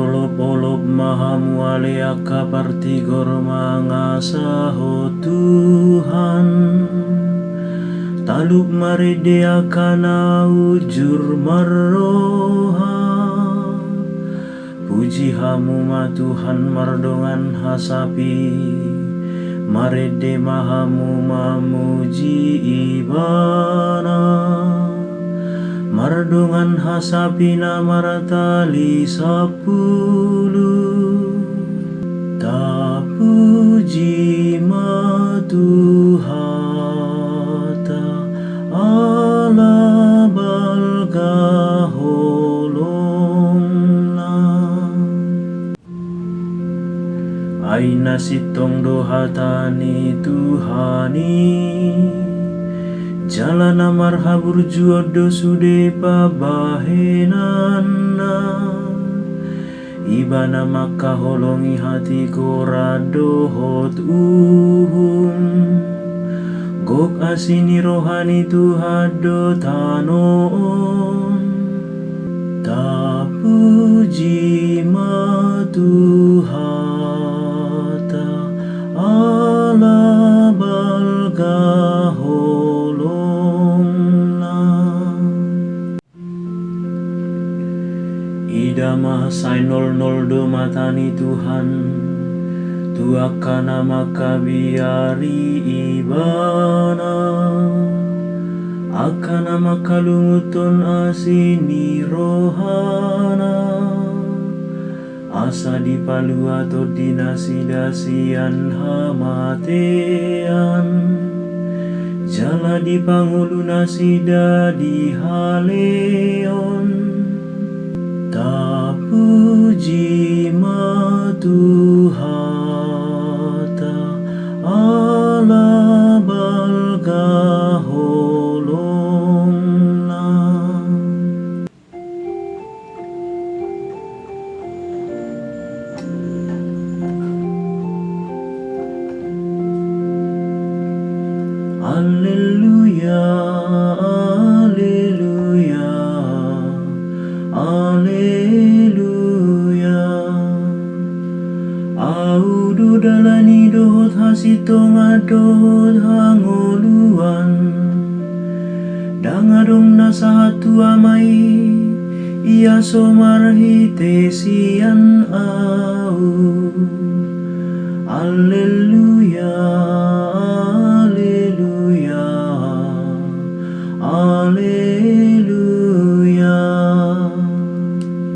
olop-olop mahamuale akapartigor mangasaho Tuhan. Taluk maride akana ujur marroha. Puji hamuma Tuhan mardongan hasapi. Marede mahamu mamuji ibana. Mardongan hasapina maratali 10. Tapuji matuhata ala balga holongna. Aina sitong dohatani Tuhani. Jalana marhabur juodo sude pabahenana. Ibana maka holongi hati koradohot uhum. Gok asini rohani tuhado tanon. Tapuji matuhata ala balga Idama sainol noldo matani Tuhan. Tuakana maka biari ibana. Akana maka lunguton asini rohana. Asa dipalu atau dinasi-dasian hamatean. Jala dipangulu nasida di haleon. Tapuji matuhata ala balga holongna. Alleluia, alleluia, alleluia. Audu dalani dohot hasitong adot hangoluan. Dangadong nasahatu amai ia somarhite sian au. Alleluia.